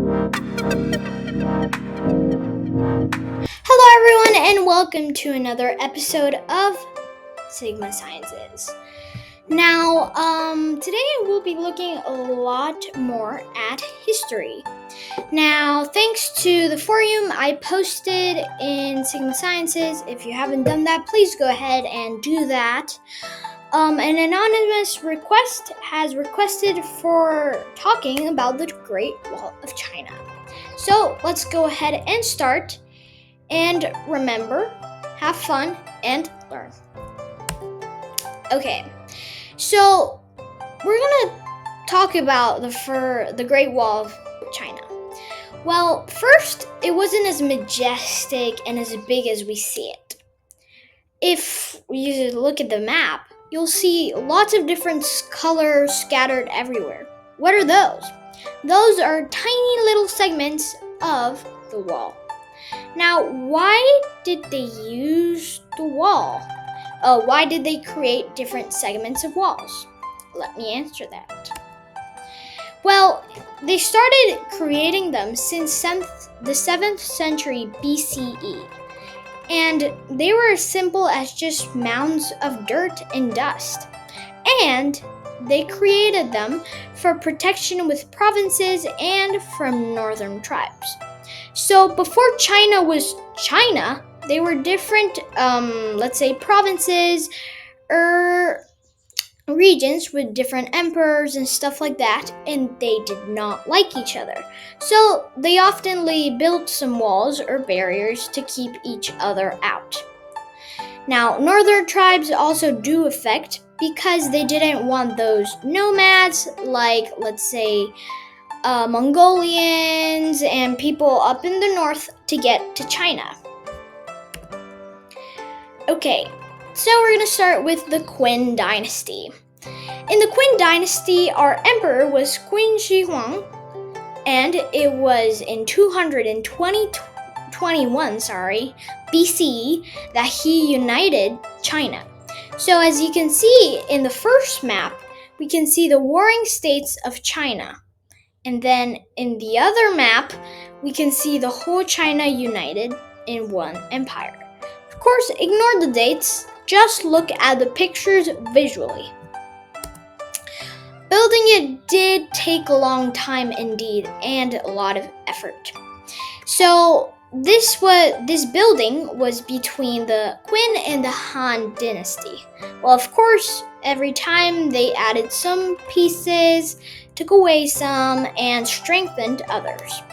Hello, everyone, and welcome to another episode of Sigma Sciences. Now, today we'll be looking a lot more at history. Now, thanks to the forum I posted in Sigma Sciences, if you haven't done that, please go ahead and do that. An anonymous request has requested for talking about the Great Wall of China. So, let's go ahead and start. And remember, have fun and learn. Okay, so we're gonna talk about the Great Wall of China. Well, first, it wasn't as majestic and as big as we see it. If you look at the map, you'll see lots of different colors scattered everywhere. What are those? Those are tiny little segments of the wall. Now, why did they use the wall? Why did they create different segments of walls? Let me answer that. Well, they started creating them since the 7th century BCE, and they were as simple as just mounds of dirt and dust. And they created them for protection with provinces and from northern tribes. So before China was China, they were different, let's say, provinces or regions with different emperors and stuff like that, and they did not like each other. So they oftenly built some walls or barriers to keep each other out. Now, northern tribes also do affect because they didn't want those nomads, like, let's say, Mongolians and people up in the north to get to China. Okay, so we're going to start with the Qin dynasty. In the Qin dynasty, our emperor was Qin Shi Huang, and it was in 221 BCE that he united China. So as you can see in the first map, we can see the warring states of China. And then in the other map, we can see the whole China united in one empire. Of course, ignore the dates, just look at the pictures visually. Building it did take a long time indeed, and a lot of effort. So this building was between the Qin and the Han dynasty. Well, of course, every time they added some pieces, took away some, and strengthened others.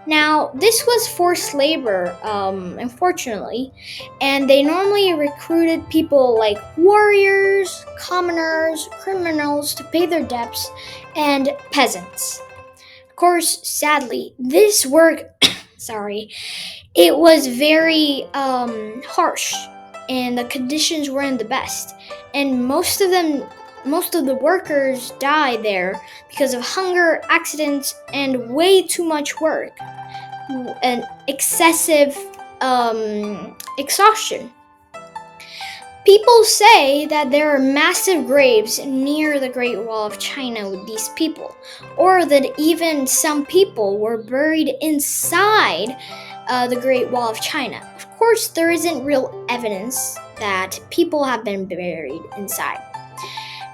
Now, this was forced labor, unfortunately, and they normally recruited people like warriors, commoners, criminals to pay their debts, and peasants. Of course, sadly, this work, it was very harsh, and the conditions weren't the best, and most of the workers died there because of hunger, accidents, and way too much work and excessive exhaustion. People say that there are massive graves near the Great Wall of China with these people, or that even some people were buried inside the Great Wall of China. Of course, there isn't real evidence that people have been buried inside.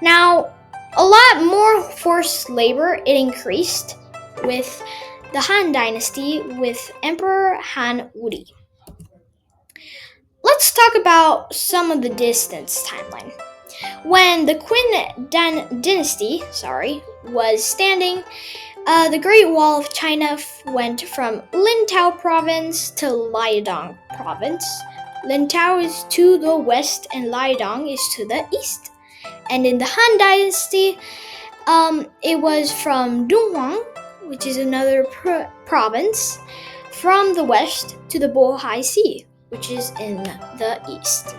Now, a lot more forced labor, it increased with the Han dynasty with Emperor Han Wudi. Let's talk about some of the distance timeline. When the Qin dynasty was standing, the Great Wall of China went from Lintao province to Liaodong province. Lintao is to the west and Liaodong is to the east. And in the Han dynasty, it was from Dunhuang, which is another province, from the west to the Bohai Sea, which is in the east.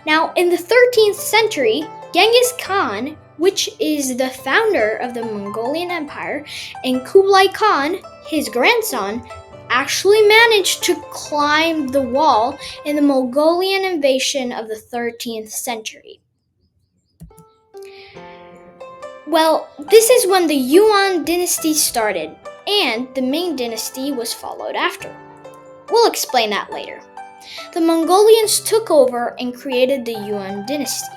Now, in the 13th century, Genghis Khan, which is the founder of the Mongolian Empire, and Kublai Khan, his grandson, actually managed to climb the wall in the Mongolian invasion of the 13th century. Well, this is when the Yuan dynasty started, and the Ming Dynasty was followed after. We'll explain that later. The Mongolians took over and created the Yuan Dynasty.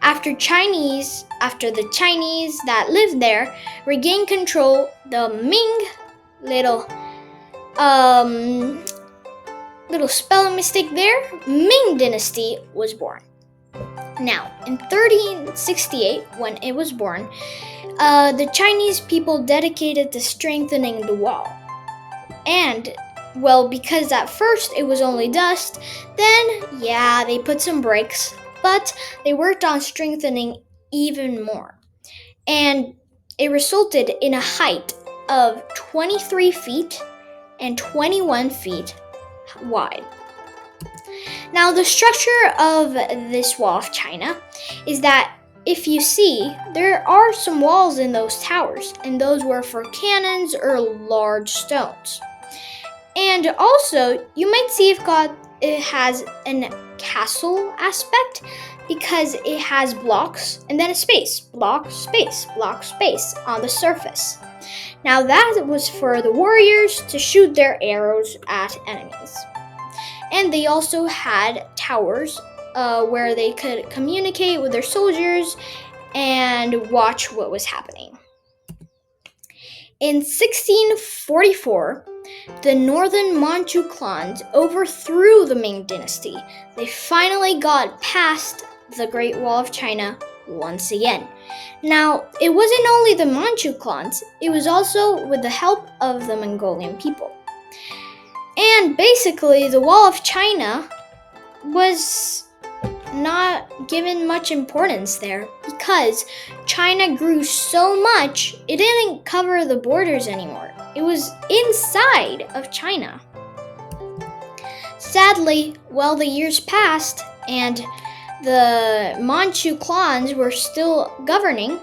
After the Chinese that lived there regained control, the Ming, little spelling mistake there, Ming Dynasty was born. Now, in 1368, when it was born, the Chinese people dedicated to strengthening the wall. And, well, because at first it was only dust, then, yeah, they put some bricks, but they worked on strengthening even more. And it resulted in a height of 23 feet and 21 feet wide. Now, the structure of this Wall of China is that if you see, there are some walls in those towers, and those were for cannons or large stones. And also, you might see it has a castle aspect because it has blocks and then a space, block, space, block, space on the surface. Now, that was for the warriors to shoot their arrows at enemies. And they also had towers where they could communicate with their soldiers and watch what was happening. In 1644, the northern Manchu clans overthrew the Ming Dynasty. They finally got past the Great Wall of China once again. Now, it wasn't only the Manchu clans, it was also with the help of the Mongolian people. And basically, the Wall of China was not given much importance there because China grew so much, it didn't cover the borders anymore. It was inside of China. Sadly, well, the years passed and the Manchu clans were still governing.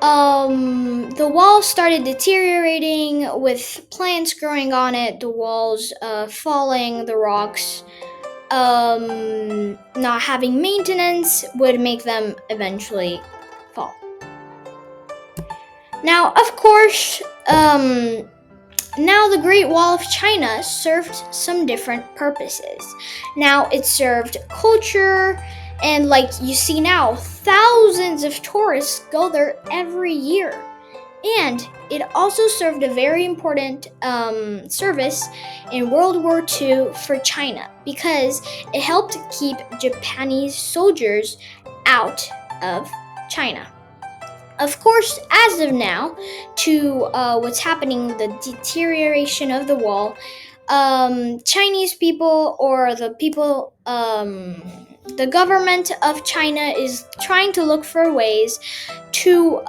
The wall started deteriorating with plants growing on it, the walls falling, the rocks not having maintenance would make them eventually fall. Now, of course, now the Great Wall of China served some different purposes. Now it served culture, and like you see now, thousands of tourists go there every year. And it also served a very important service in World War II for China because it helped keep Japanese soldiers out of China. Of course, as of now, to what's happening, the deterioration of the wall, Chinese people or the people, the government of China is trying to look for ways to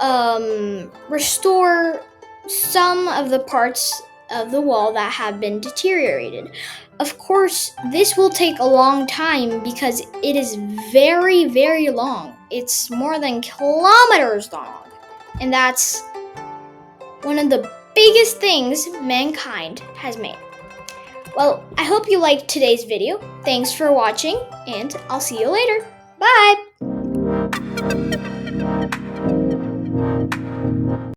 restore some of the parts of the wall that have been deteriorated. Of course, this will take a long time because it is very, very long. It's more than kilometers long. And that's one of the biggest things mankind has made. Well, I hope you liked today's video. Thanks for watching, and I'll see you later. Bye!